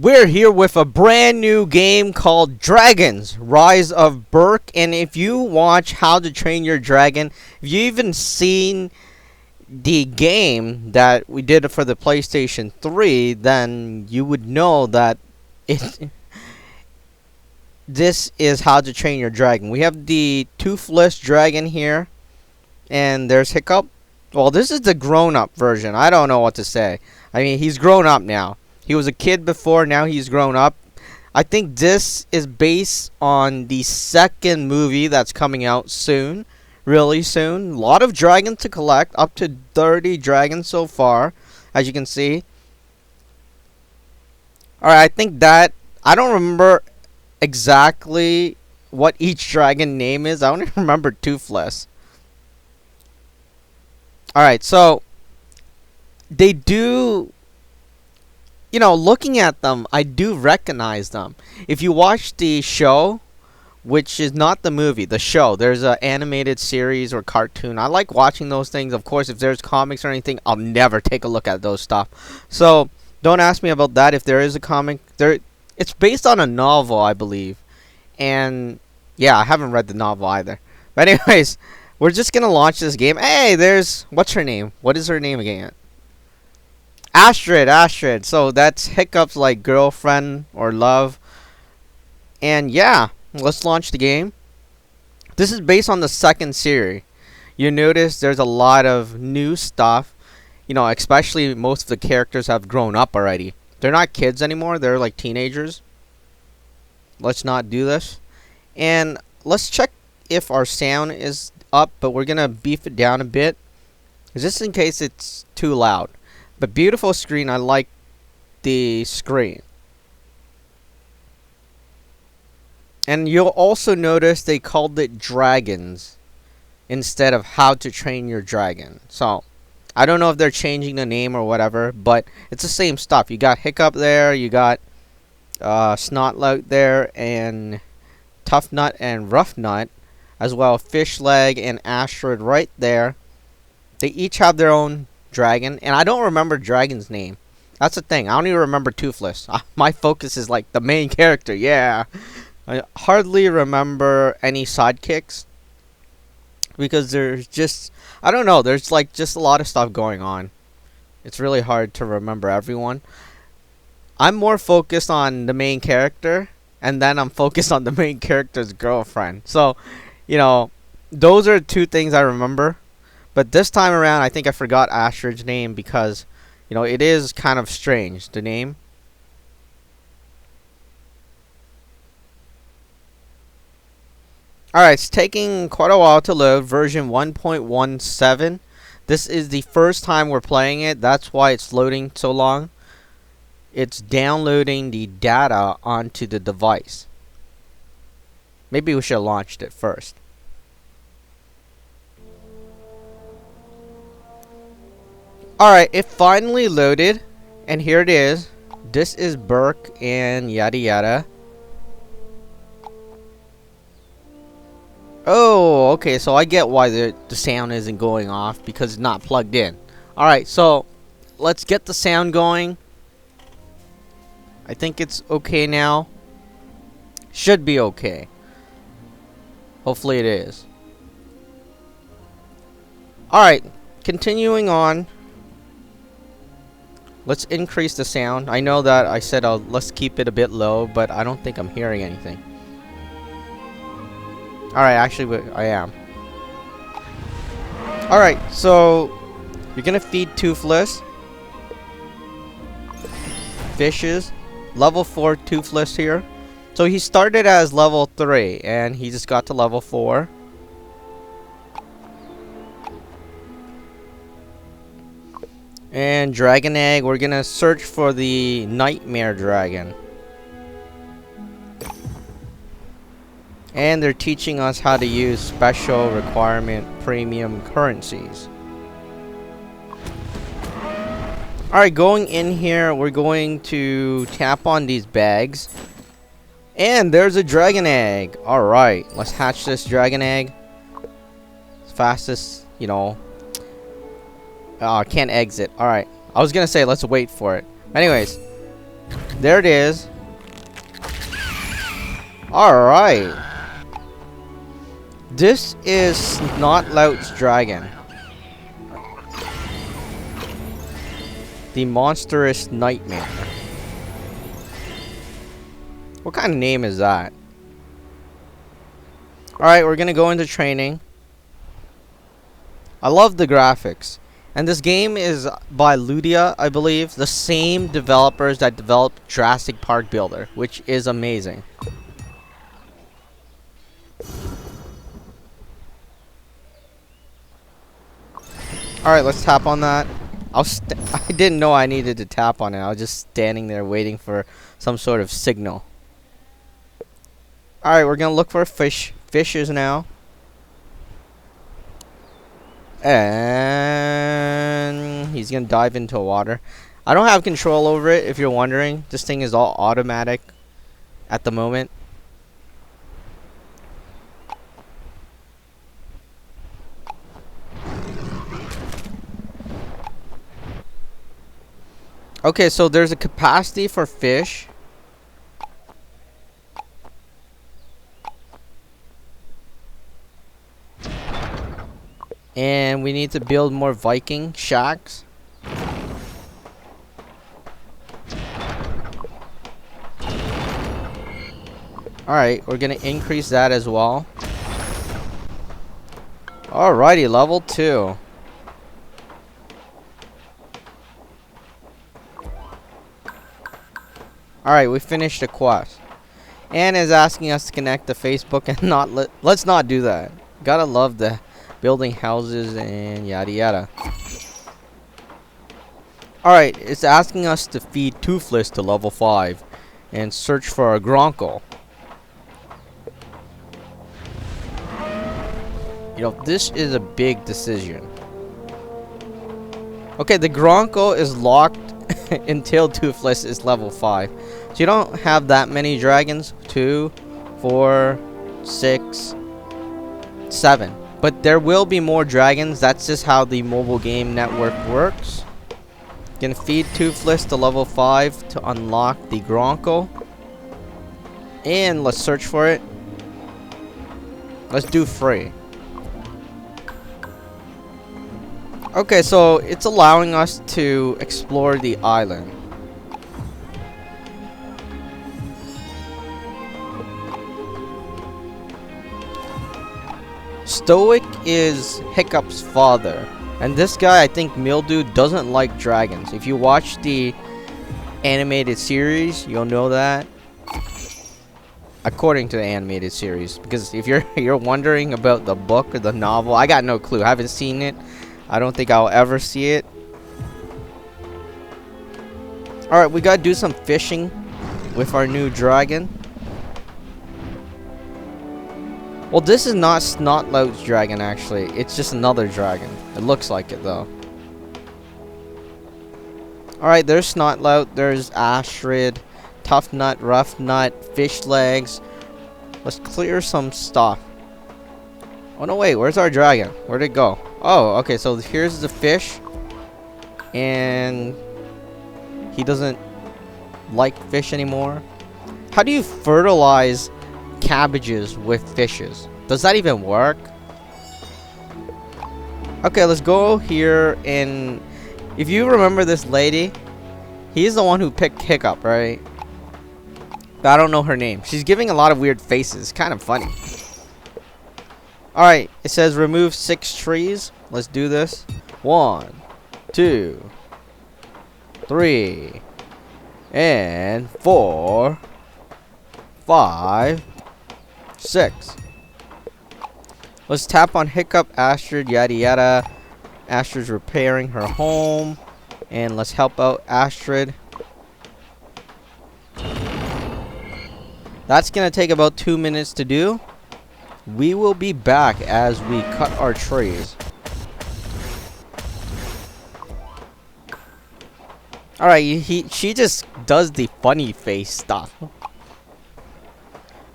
We're here with a brand new game called Dragons Rise of Berk. And if you watch How to Train Your Dragon, if you even seen the game that we did for the PlayStation 3, then you would know that it this is How to Train Your Dragon. We have the toothless dragon here, and there's Hiccup. Well, this is the grown-up version. I don't know what to say. I mean, he's grown up now. He was a kid before, now he's grown up. I think this is based on the second movie that's coming out soon. Really soon. A lot of dragons to collect. Up to 30 dragons so far, as you can see. Alright, I think that... I don't remember exactly what each dragon name is. I only remember Toothless. Alright, so... they do... you know, looking at them, I do recognize them. If you watch the show, which is not the movie, the show, there's an animated series or cartoon. I like watching those things. Of course, if there's comics or anything, I'll never take a look at those stuff. So, don't ask me about that. If there is a comic, it's based on a novel, I believe. And, yeah, I haven't read the novel either. But anyways, we're just going to launch this game. Hey, there's, what's her name? What is her name again? Astrid. So that's Hiccup's like girlfriend or love. And yeah, let's launch the game. This is based on the second series. You notice there's a lot of new stuff. You know, especially most of the characters have grown up already. They're not kids anymore. They're like teenagers. Let's not do this. And let's check if our sound is up. But we're going to beef it down a bit, just in case it's too loud. But beautiful screen. I like the screen. And you'll also notice they called it Dragons instead of How to Train Your Dragon. So, I don't know if they're changing the name or whatever, but it's the same stuff. You got Hiccup there, you got Snotlout there, and Tough Nut and Rough Nut, as well Fish Leg and Astrid right there. They each have their own dragon, and I don't remember dragon's name. That's the thing. I don't even remember Toothless. My focus is like the main character. Yeah, I hardly remember any sidekicks because there's just, I don't know, there's like just a lot of stuff going on. It's really hard to remember everyone. I'm more focused on the main character, and then I'm focused on the main character's girlfriend. So, you know, those are two things I remember. But this time around, I think I forgot Astrid's name because, you know, it is kind of strange, the name. Alright, it's taking quite a while to load. Version 1.17. This is the first time we're playing it. That's why it's loading so long. It's downloading the data onto the device. Maybe we should have launched it first. Alright, it finally loaded, and here it is. This is Berk and yada yada. Oh, okay, so I get why the sound isn't going off, because it's not plugged in. Alright, so let's get the sound going. I think it's okay now. Should be okay. Hopefully it is. Alright, continuing on. Let's increase the sound. I know that I said let's keep it a bit low, but I don't think I'm hearing anything. Alright, actually I am. Alright, so you're gonna feed Toothless. Fishes. Level 4 Toothless here. So he started as level 3 and he just got to level 4. And Dragon Egg, we're gonna search for the Nightmare Dragon. And they're teaching us how to use special requirement premium currencies. Alright, going in here, we're going to tap on these bags. And there's a Dragon Egg. Alright, let's hatch this Dragon Egg. As fast as, you know. Can't exit. Alright. I was gonna say let's wait for it. Anyways. There it is. Alright. This is Snotlout's dragon. The monstrous nightmare. What kind of name is that? Alright, we're gonna go into training. I love the graphics. And this game is by Ludia, I believe. The same developers that developed Jurassic Park Builder, which is amazing. Alright, let's tap on that. I didn't know I needed to tap on it. I was just standing there waiting for some sort of signal. Alright, we're gonna look for fishes now. And he's gonna dive into water. I don't have control over it, if you're wondering. This thing is all automatic at the moment. Okay, so there's a capacity for fish. And we need to build more Viking shacks. Alright, we're gonna increase that as well. Alrighty, level 2. Alright, we finished the quest. And is asking us to connect to Facebook and not let's not do that. Gotta love the building houses and yada yada. Alright, it's asking us to feed Toothless to level 5 and search for a Gronkle. You know, this is a big decision. Okay, the Gronkle is locked until Toothless is level 5. So you don't have that many dragons. 2, 4, 6, 7. But there will be more dragons. That's just how the mobile game network works. You can feed Toothless to level 5 to unlock the Gronkle. And let's search for it. Let's do free. Okay, so it's allowing us to explore the island. Stoic is Hiccup's father. And this guy, I think Mildew, doesn't like dragons. If you watch the animated series, you'll know that. According to the animated series. Because if you're wondering about the book or the novel, I got no clue. I haven't seen it. I don't think I'll ever see it. Alright, we gotta do some fishing with our new dragon. Well, this is not Snotlout's dragon, actually. It's just another dragon. It looks like it, though. Alright, there's Snotlout. There's Astrid. Tough Nut, Rough Nut, Fish Legs. Let's clear some stuff. Oh, no, wait. Where's our dragon? Where'd it go? Oh, okay. So here's the fish. And he doesn't like fish anymore. How do you fertilize cabbages with fishes? Does that even work? Okay, let's go here. And if you remember this lady, he's the one who picked Hiccup, right? But I don't know her name. She's giving a lot of weird faces. Kind of funny. Alright, it says remove 6 trees. Let's do this. 1, 2, 3, and 4, 5, 6. Let's tap on Hiccup, Astrid, yada yada. Astrid's repairing her home. And let's help out Astrid. That's gonna take about 2 minutes to do. We will be back as we cut our trees. Alright, she just does the funny face stuff.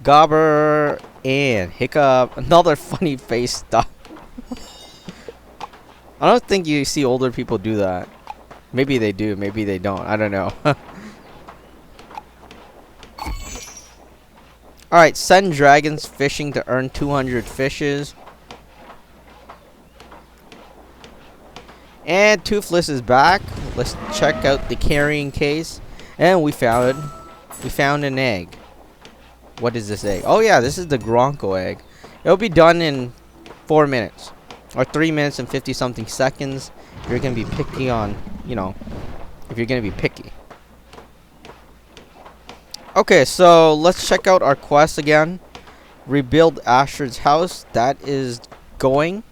Gobber and Hiccup, another funny face stuff. I don't think you see older people do that. Maybe they do, maybe they don't. I don't know. Alright, send dragons fishing to earn 200 fishes. And Toothless is back. Let's check out the carrying case. And we found an egg. What is this egg? Oh yeah, this is the Gronko egg. It'll be done in 4 minutes. Or 3 minutes and 50 something seconds. You're gonna be picky on, you know, if you're gonna be picky. Okay, so let's check out our quest again. Rebuild Astrid's house. That is going.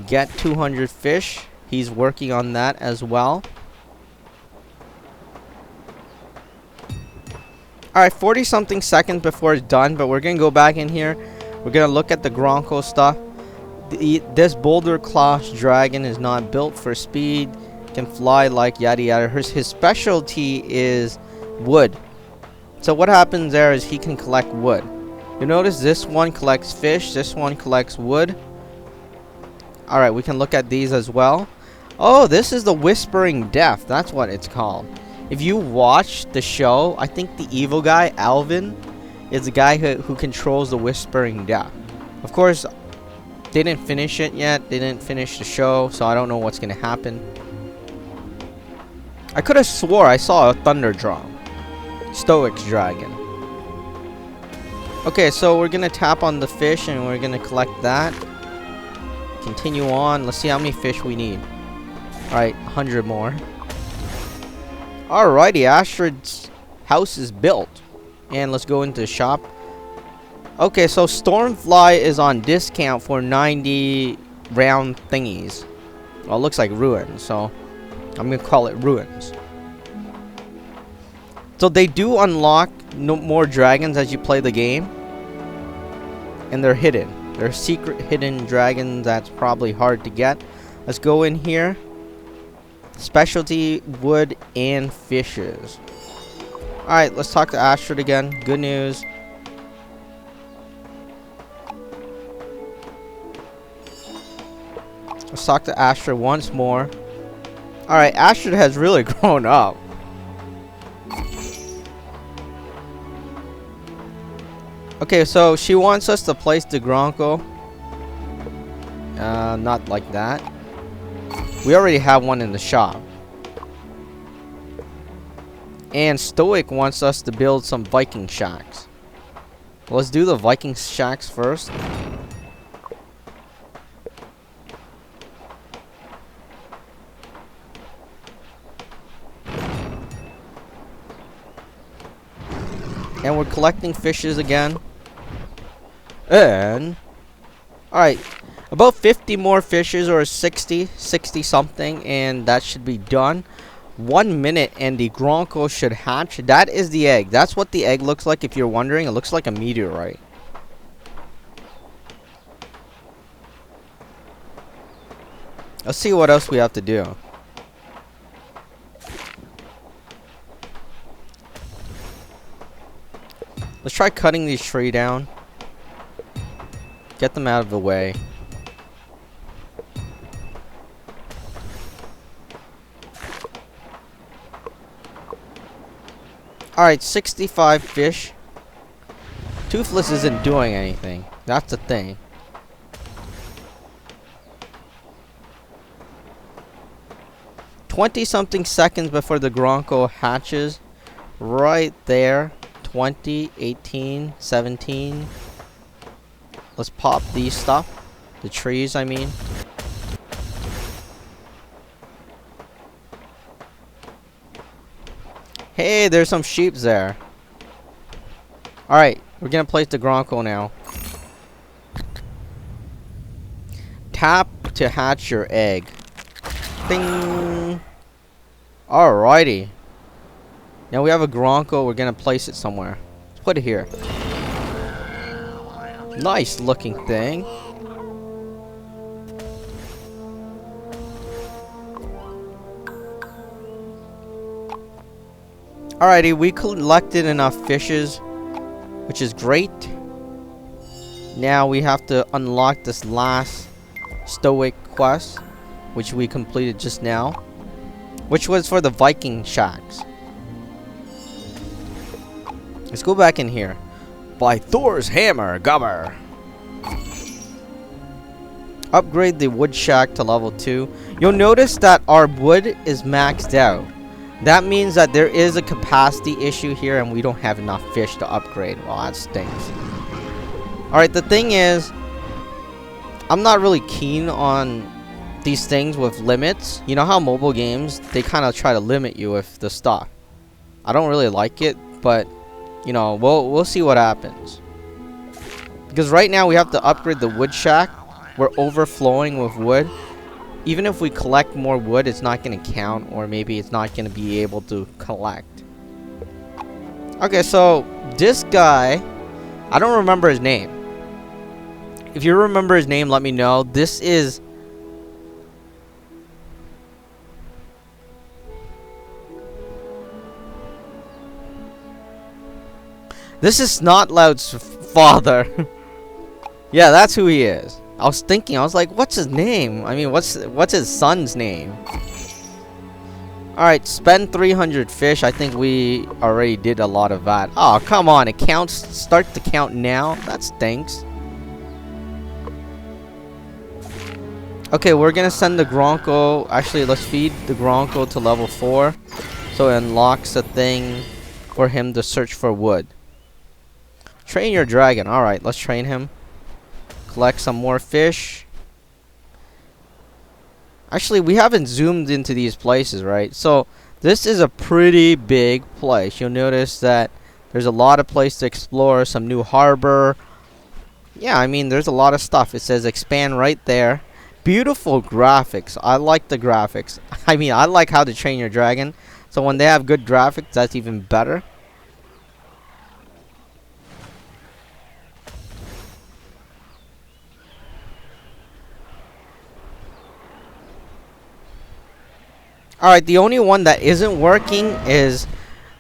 Get 200 fish. He's working on that as well. Alright, 40 something seconds before it's done, but we're gonna go back in here. We're gonna look at the Gronko stuff. This boulder class dragon is not built for speed, can fly like yada yada. His specialty is wood. So what happens there is he can collect wood. You notice this one collects fish, this one collects wood. Alright, we can look at these as well. Oh, this is the Whispering Death. That's what it's called. If you watch the show, I think the evil guy, Alvin, is the guy who controls the Whispering Death. Of course, they didn't finish it yet. They didn't finish the show, so I don't know what's going to happen. I could have swore I saw a Thunder Drum. Stoic's dragon. Okay, so we're going to tap on the fish and we're going to collect that. Continue on. Let's see how many fish we need. Alright, 100 more. Alrighty, Astrid's house is built. And let's go into the shop. Okay, so Stormfly is on discount for 90 round thingies. Well, it looks like ruins, so I'm going to call it ruins. So they do unlock more dragons as you play the game. And they're hidden. They're secret hidden dragons that's probably hard to get. Let's go in here. Specialty, wood, and fishes. Alright, let's talk to Astrid again. Good news. Let's talk to Astrid once more. Alright, Astrid has really grown up. Okay, so she wants us to place the Gronko. Not like that. We already have one in the shop. And Stoic wants us to build some Viking shacks. Let's do the Viking shacks first. And we're collecting fishes again. And alright, about 50 more fishes, or 60 something, and that should be done. 1 minute and the Gronko should hatch. That is the egg. That's what the egg looks like, if you're wondering. It looks like a meteorite. Let's see what else we have to do. Let's try cutting these trees down. Get them out of the way. Alright, 65 fish. Toothless isn't doing anything. That's the thing. Something seconds before the Gronko hatches. Right there. 20, 18, 17. Let's pop these stuff. The trees, I mean. Hey, there's some sheep there. Alright, we're gonna place the Gronko now. Tap to hatch your egg. Ding! Alrighty. Now we have a Gronko, we're gonna place it somewhere. Let's put it here. Nice looking thing. Alrighty, we collected enough fishes, which is great. Now we have to unlock this last Stoic quest, which we completed just now, which was for the Viking shacks. Let's go back in here. By Thor's hammer, gobber. Upgrade the wood shack to level 2. You'll notice that our wood is maxed out. That means that there is a capacity issue here and we don't have enough fish to upgrade. Well, that stinks. Alright, the thing is, I'm not really keen on these things with limits. You know how mobile games, they kind of try to limit you with the stuff. I don't really like it, but you know, we'll see what happens. Because right now we have to upgrade the wood shack. We're overflowing with wood. Even if we collect more wood, it's not going to count, or maybe it's not going to be able to collect. Okay, so this guy, I don't remember his name. If you remember his name, let me know. This is Snotlout's father. Yeah, that's who he is. I was thinking, I was like, what's his name? I mean, what's his son's name? Alright, spend 300 fish. I think we already did a lot of that. Oh, come on. It counts. Start to count now. That stinks. Okay, we're going to send the Gronko. Actually, let's feed the Gronko to level 4. So it unlocks a thing for him to search for wood. Train your dragon. Alright, let's train him. Collect some more fish. Actually, we haven't zoomed into these places, right? So, this is a pretty big place. You'll notice that there's a lot of place to explore. Some new harbor. Yeah, I mean, there's a lot of stuff. It says expand right there. Beautiful graphics. I like the graphics. I mean, I like how to train your dragon. So, when they have good graphics, that's even better. Alright, the only one that isn't working is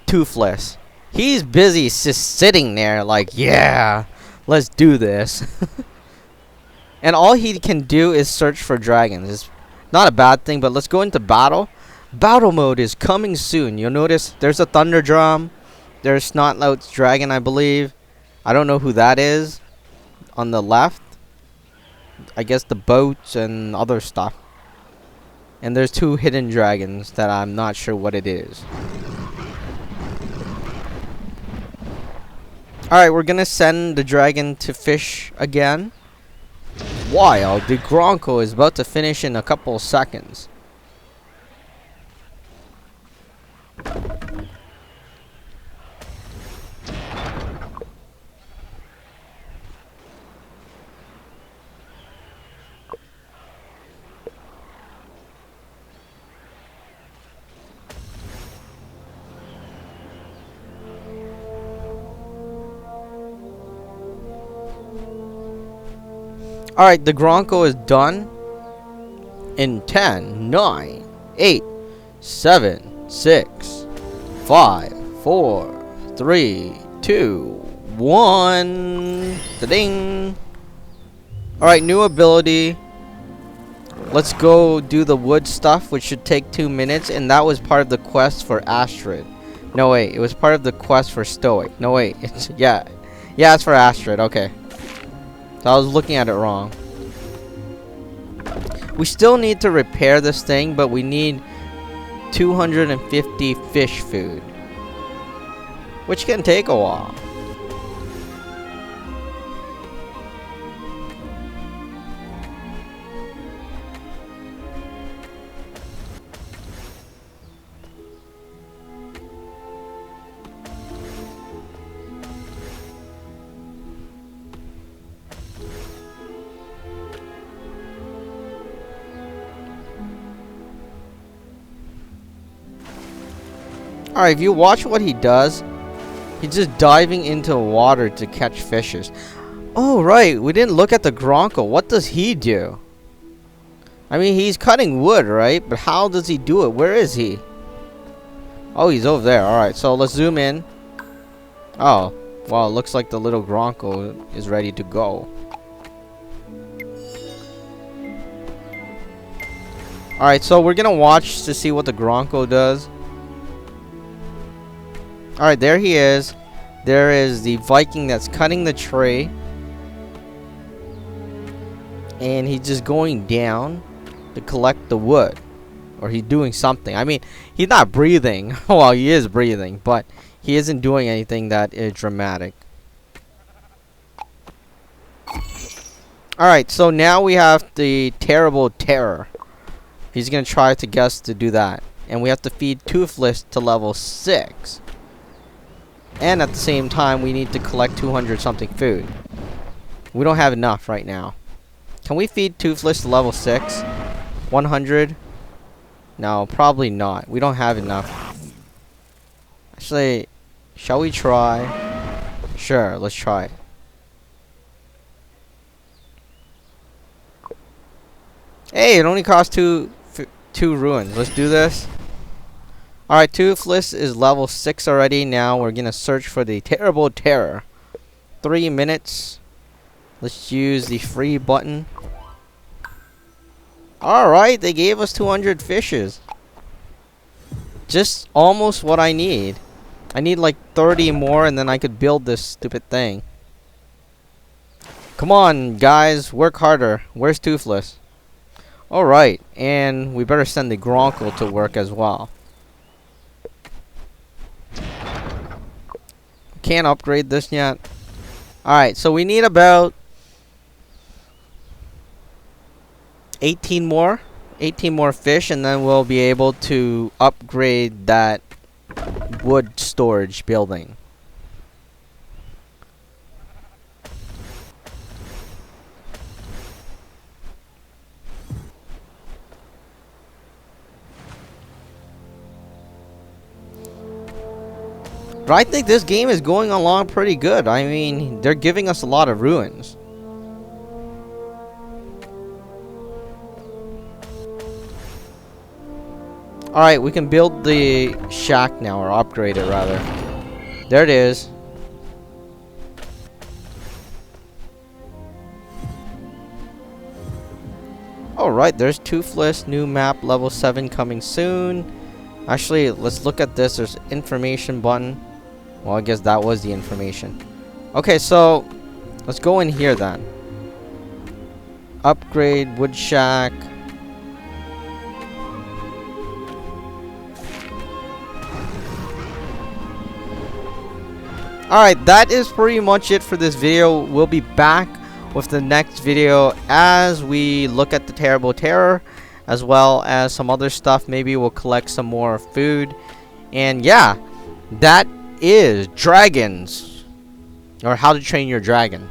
Toothless. He's busy just sitting there like, yeah, let's do this. And all he can do is search for dragons. It's not a bad thing, but let's go into battle. Battle mode is coming soon. You'll notice there's a thunder drum. There's Snotlout's dragon, I believe. I don't know who that is. On the left. I guess the boats and other stuff. And there's 2 hidden dragons that I'm not sure what it is. Alright, we're gonna send the dragon to fish again. While the Gronko is about to finish in a couple seconds. Alright, the Gronko is done. In 10, 9, 8, 7, 6, 5, 4, 3, 2, 1. Da-ding. Alright, new ability. Let's go do the wood stuff, which should take 2 minutes. And that was part of the quest for Astrid. No, wait. It was part of the quest for Stoic. No, wait. It's, yeah. Yeah, it's for Astrid. Okay. So I was looking at it wrong. We still need to repair this thing, but we need 250 fish food, which can take a while. Alright, if you watch what he does, he's just diving into water to catch fishes. Oh, right. We didn't look at the Gronko. What does he do? I mean, he's cutting wood, right? But how does he do it? Where is he? Oh, he's over there. Alright, so let's zoom in. Oh, well, it looks like the little Gronko is ready to go. Alright, so we're gonna watch to see what the Gronko does. Alright, there he is. There is the Viking that's cutting the tree. And he's just going down to collect the wood. Or he's doing something. I mean, he's not breathing. Well, he is breathing, but he isn't doing anything that is dramatic. Alright, so now we have the terrible terror. He's gonna try to guess to do that. And we have to feed Toothless to level 6. And at the same time, we need to collect 200 something food. We don't have enough right now. Can we feed Toothless to level 6? 100? No, probably not. We don't have enough. Actually, shall we try? Sure, let's try it. Hey, it only costs two ruins. Let's do this. Alright, Toothless is level 6 already. Now we're gonna search for the terrible terror. 3 minutes. Let's use the free button. Alright, they gave us 200 fishes. Just almost what I need. I need like 30 more and then I could build this stupid thing. Come on, guys. Work harder. Where's Toothless? Alright, and we better send the Gronkle to work as well. Can't upgrade this yet. Alright, so we need about 18 more fish, and then we'll be able to upgrade that wood storage building. But I think this game is going along pretty good. I mean, they're giving us a lot of ruins. Alright, we can build the shack now, or upgrade it rather. There it is. Alright, there's Toothless, new map, level 7 coming soon. Actually, let's look at this. There's information button. Well, I guess that was the information. Okay, so let's go in here then. Upgrade wood shack. Alright, that is pretty much it for this video. We'll be back with the next video as we look at the terrible terror, as well as some other stuff. Maybe we'll collect some more food. And yeah, that is dragons, or how to train your dragon.